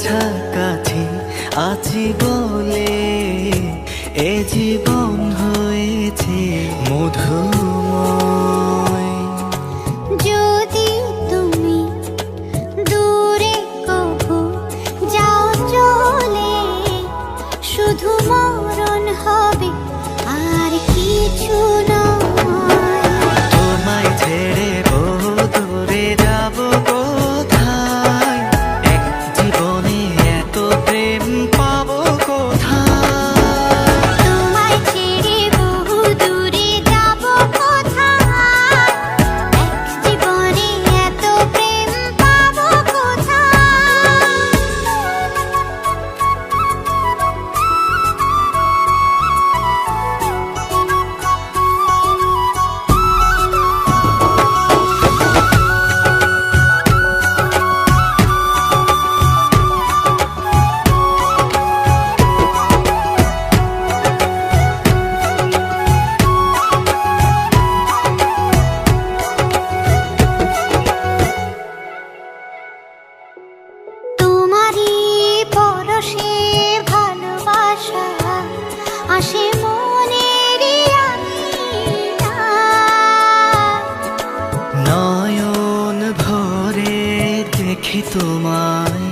কাছাকাছি আছি বলে এ জীবন হয়েছে মধুময়। যদি তুমি দূরে কভু যাও চলে, শুধু মরণ হবে আর কিছু নয়। তোমায় ছেড়ে বহু দূরে যাব কোথায়, এক জীবনে এত প্রেম পাবো কোথায়। তোমায় ছেড়ে বহু দূরে যাব কোথায়, এক জীবনে এত প্রেম পাবো কোথায়। তোমারই পরশে ভালোবাসা আসে মনের নয়ন ভরে দেখি তোমায়,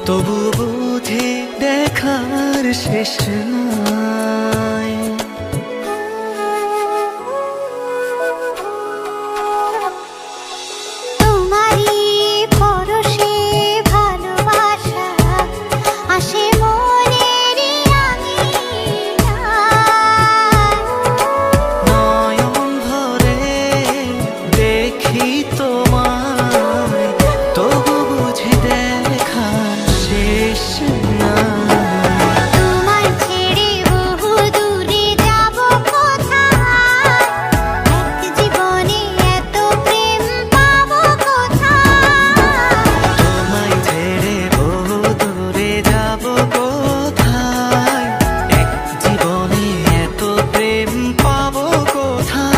তবু বুঝে দেখার শেষ নাই। তোমারই পরশে ভালোবাসা আসে মনের নয়ন ভরে দেখি তোমায়, তবু বুঝে দেখার শেষ নাই। তোমায় ছেড়ে বহু দূরে যাব কোথায়, এক জীবনে এত প্রেম পাবো কোথায়। তোমায় ছেড়ে বহু দূরে যাব কোথায়, এক জীবনে এত প্রেম পাবো কোথায়।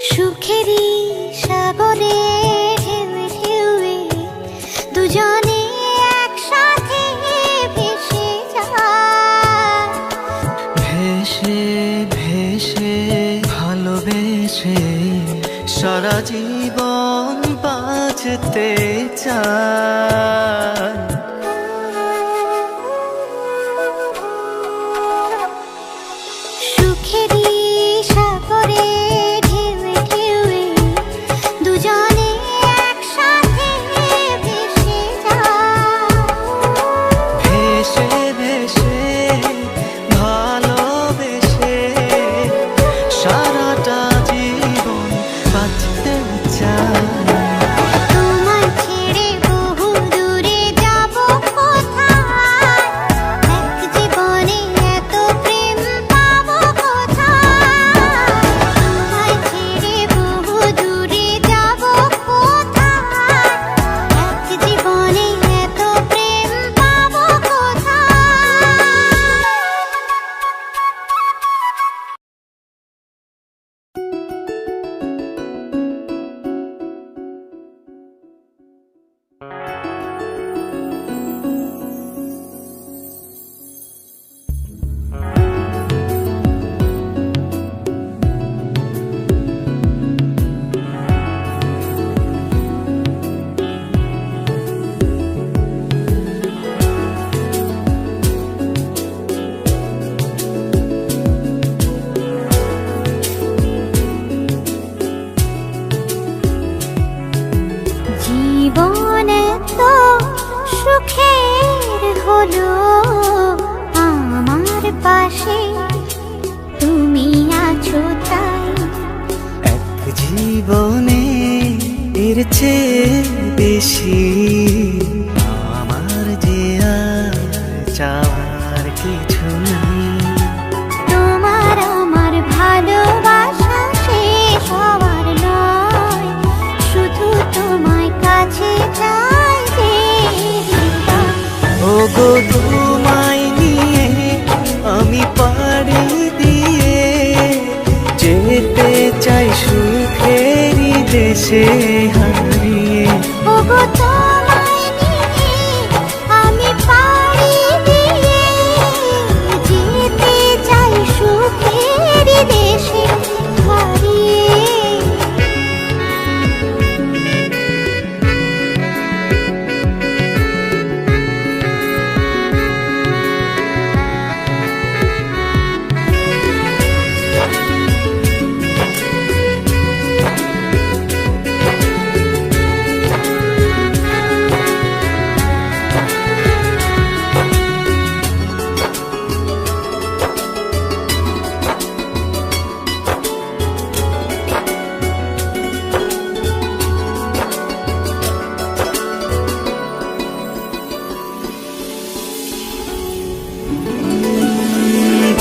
সুখেরই সাগরে ঢেউয়ে ঢেউয়ে দুজনে একসাথে ভেসে যায়। ভেসে ভেসে ভালোবেসে সারা জীবন বাঁচতে চায়। সুখেরই সাগরে ঢেউয়ে ঢেউয়ে দুজনে একসাথে ভেসে যায়। ভেসে ভেসে ভালোবেসে সারাটা জীবন বাঁচতে চায়। তোমায় ছেড়ে বহু দূরে যাব কোথায়, এক জীবনে এত প্রেম পাবো কোথায়। তোমায় ছেড়ে বহু দূরে যাব কোথায়, এক জীবনে এত প্রেম পাবো কোথায়। জীবন এত সুখের হলো আমার পাশে, তুমি আছো তাই। এক জীবনে এর চেয়ে বেশি আমার যে আর দেশে হারিয়ে। ওগো তোমায় নিয়ে আমি পাড়ি দিয়ে যেতে চাই সুখের দেশে হারিয়ে।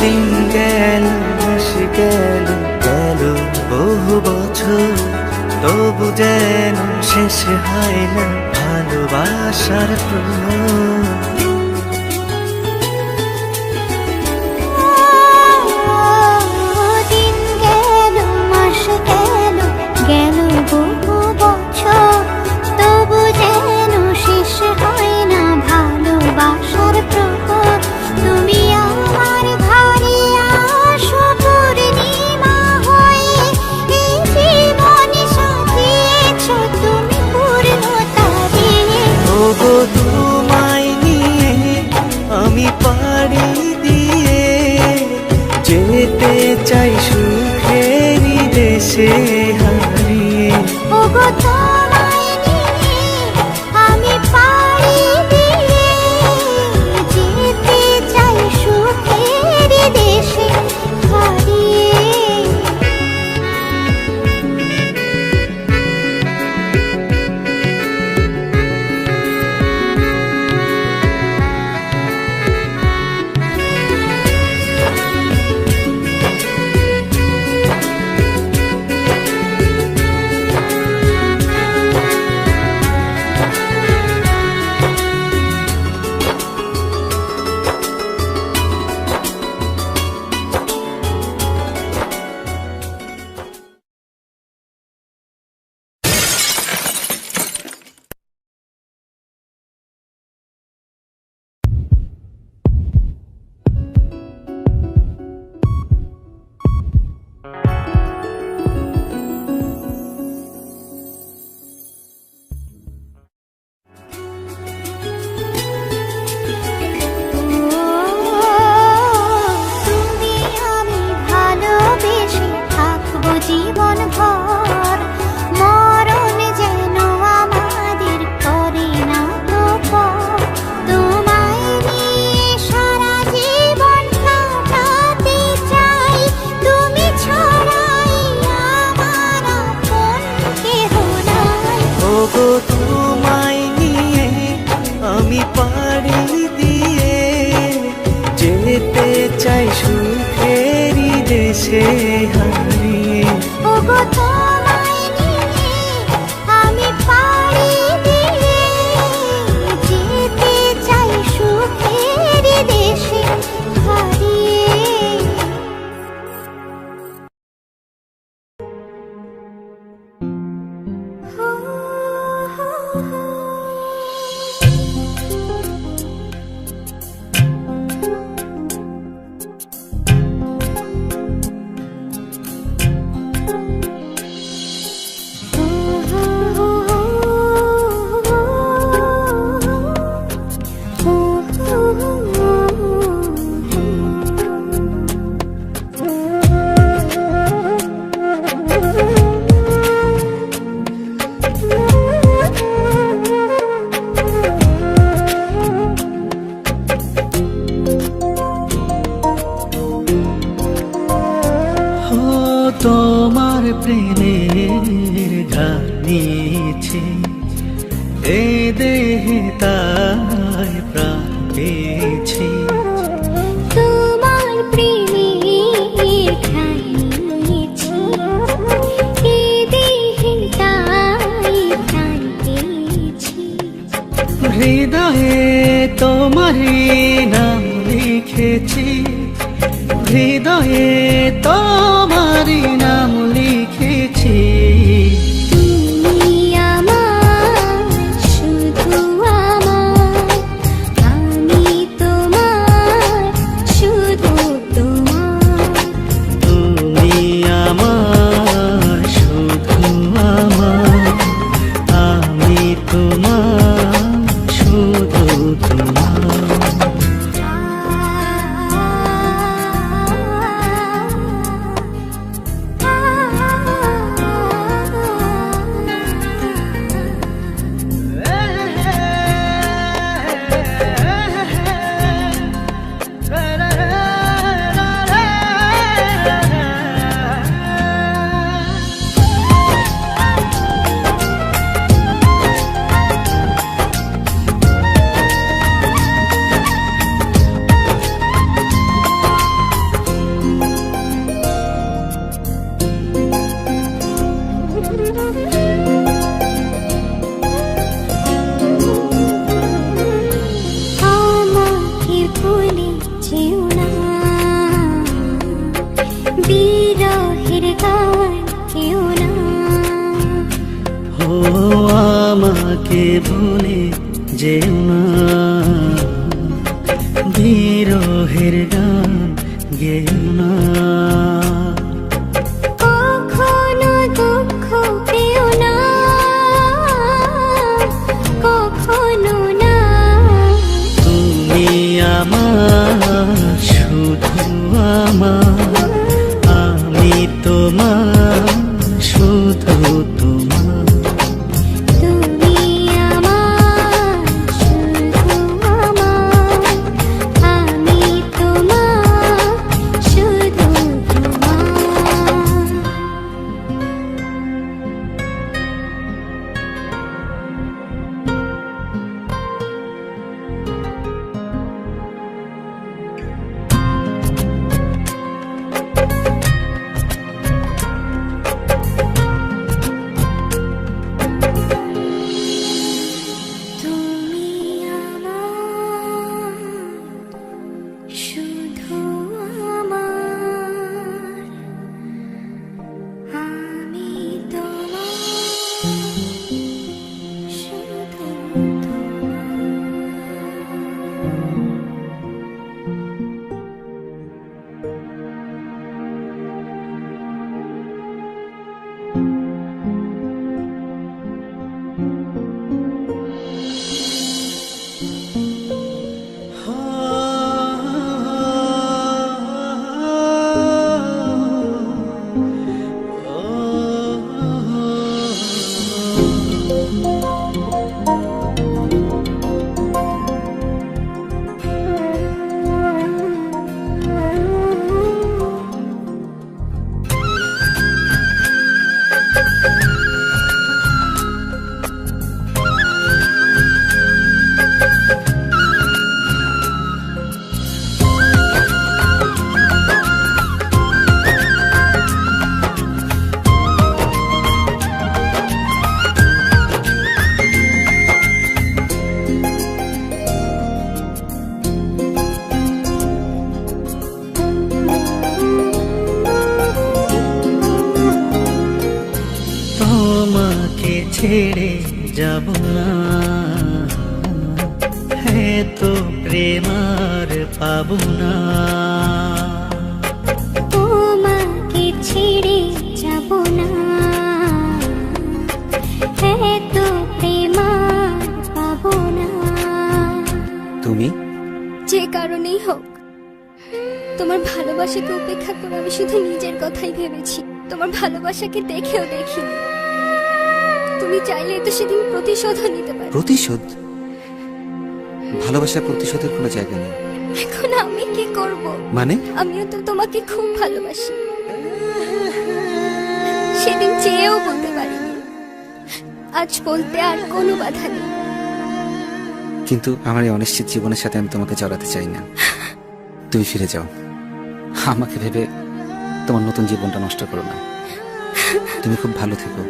দিন গেল মাস গেল গেল বহু বছর, তবু যেন শেষ হয় না ভালোবাসার প্রহর। দিন গেল মাস গেল গেল বহু বছর, তবু যেন শেষ হয় না ভালোবাসার প্রহর। তুমি আমার ঘরে আসো পূর্ণিমা হয়ে, এই জীবন সাজিয়েছ তুমি পূর্ণতা দিয়ে। ওগো তোমায় নিয়ে আমি পাড়ি দিয়ে যেতে চাই সুখেরই দেশে হারিয়ে। ওগো তোমায় নিয়ে আমি পাড়ি দিয়ে যেতে চাই সুখের দেশে হারিয়ে। তুমি আমি ভালোবেসে থাকবো জীবন ভর, মরণ যেন আমাদের করে না তো পর। তোমায় নিয়ে সারা জীবন কাটাতে চাই, তুমি ছাড়াই আমার আপন কেহ নাই। ওগো তোমায় নিয়ে আমি পাড়ি দিয়ে যেতে চাই সুখেরই দেশে হারিয়ে। ওগো তোমায় নিয়ে আমি পাড়ি দিয়ে যেতে চাই সুখের দেশে হারিয়ে। তোমার প্রেমের ঘাট নিয়েছি এ দেহে, তাই প্রাণ পেয়েছি। তোমার প্রেমে খাইয়েছি এ দেহে, তাই প্রাণ পেয়েছি। হৃদয়ে তোমারই নাম লিখেছি, হৃদয়ে তোমারই নাম লিখেছি। তুমি আমাকে ভুলে যেও না, বিরহের গান গেও না। কখনো দুঃখ পেও না, কখনো না। তুমি আমার, শুধু আমার, আমি তোমার, শুধু তোমার। তুমি আমার, শুধু আমার, আমি তোমার, শুধু তোমার। তুমি আমার, শুধু আমার, আমি তোমার, শুধু তোমাকে ছেড়ে যাব না, তো প্রেম আর পাবো না। তোমাকে ছেড়ে যাব না, এত প্রেম আর পাবো না। তুমি যে কারণেই হোক, তোমার ভালোবাসাকে উপেক্ষা করে আমি শুধু নিজের কথাই ভেবেছি, তোমার ভালোবাসাকে দেখেও দেখিনি। তুমি চাইলে তো সেদিন প্রতিশোধও নিতে পারো। প্রতিশোধ? ভালোবাসার প্রতিশোধের কোনো জায়গা নেই। এখন আমি কি করব? মানে? আমিও তো তোমাকে খুব ভালোবাসি, সেদিন চেয়েও বলতে পারিনি, আজ বলতে আর কোনো বাধা নেই। কিন্তু আমার এই অনিশ্চিত জীবনের সাথে আমি তোমাকে জড়াতে চাই না। তুমি ফিরে যাও, আমাকে ভেবে তোমার নতুন জীবনটা নষ্ট করো না। তুমি খুব ভালো থেকো।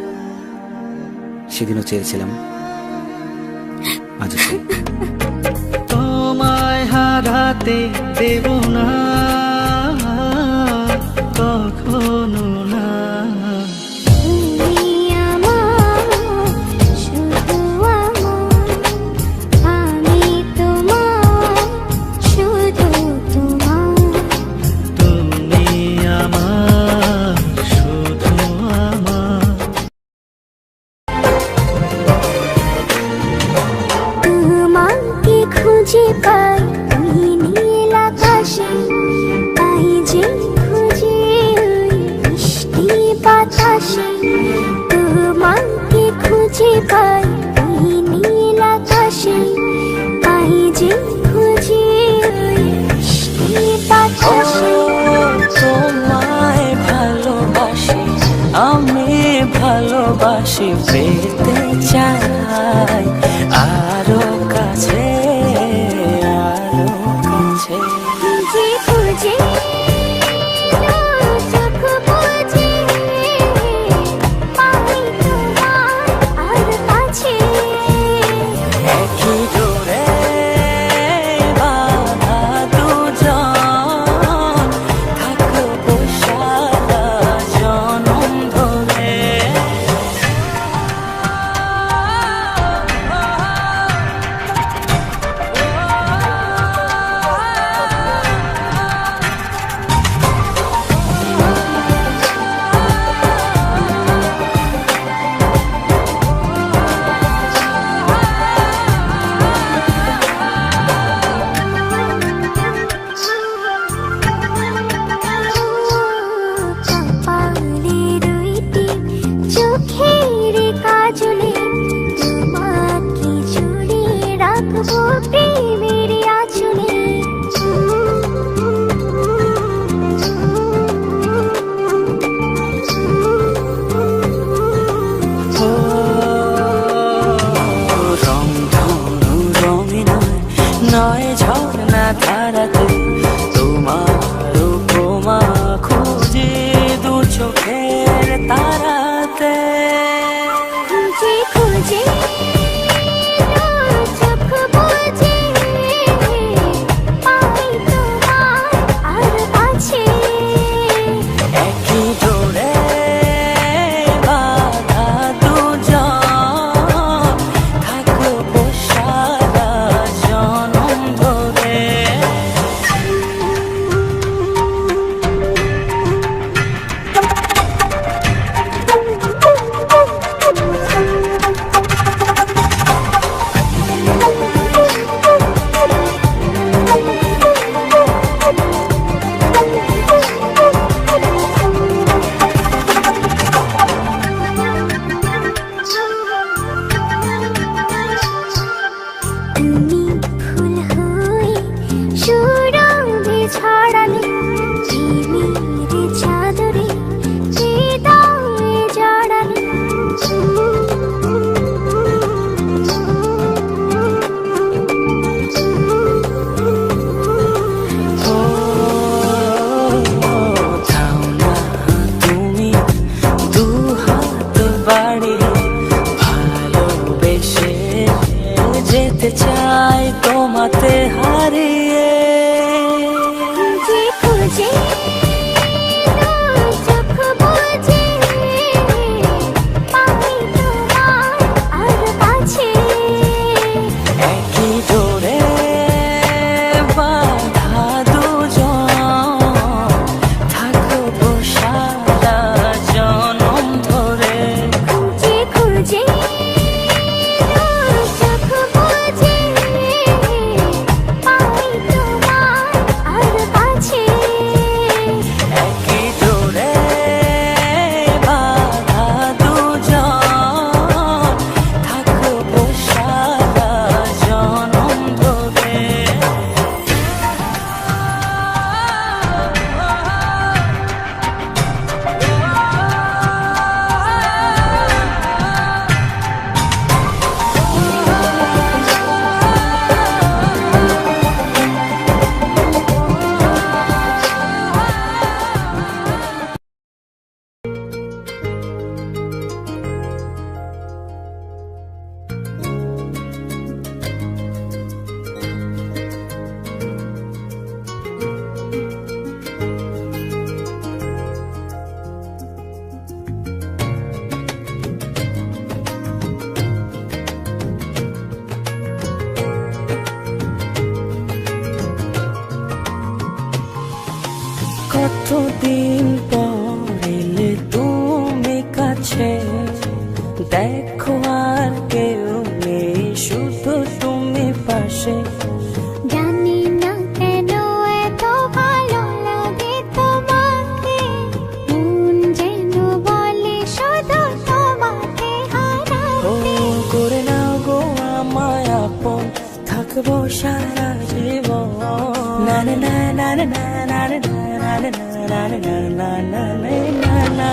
সেদিনও চেয়েছিলাম, আজও চাই। তোমায় হারাতে দেব না, কখনো না। তুমি আমার, শুধু আমার, আমি তোমার, শুধু তোমার। তুমি আমার, শুধু আমার। তোমাকে খুঁজে পাই ওই নীল আকাশে, থাকবো প্রেমের আঁচলে। রংধনু রঙে নয় ঝর্ণা ধারাতে তোমার উপমা খুঁজে দু চোখের তারাতে। খুঁজে খুঁজে চোখ বুজে পাই তোমার আর কাছে। একই ডোরে বাঁধা দুজন থাকবো সারা জনম ধরে। তুমি ফুল হয়ে সুরভি ছড়ালে প্রেমের চাদরে হৃদয়ে জড়ালে। ও থাও না তুমি দু হাত বাড়িয়ে, ভালোবেসে যেতে চাই তোমাতে হারিয়ে। খুঁজে খুঁজে চোখ বুজে পাই তোমার আর কাছে। একই ডোরে বাঁধা দুজন থাকবো সারা জনম ধরে। খুঁজে খুঁজে চোখ বুজে পাই তোমার আর কাছে। একই ডোরে বাঁধা দুজন থাকবো সারা জনম ধরে। কতদিন পর এলে তুমি কাছে, দেখো আর কেউ নেই শুধু তুমি পাশে। জানি না কেন এত ভালো লাগে তোমাকে, মন যেন বলে শুধু তোমাকে ও হারাতে। করে নাও গো আমায় আপন, থাকবো সারা জীবন। না না না না না না না না না না না না না না না না।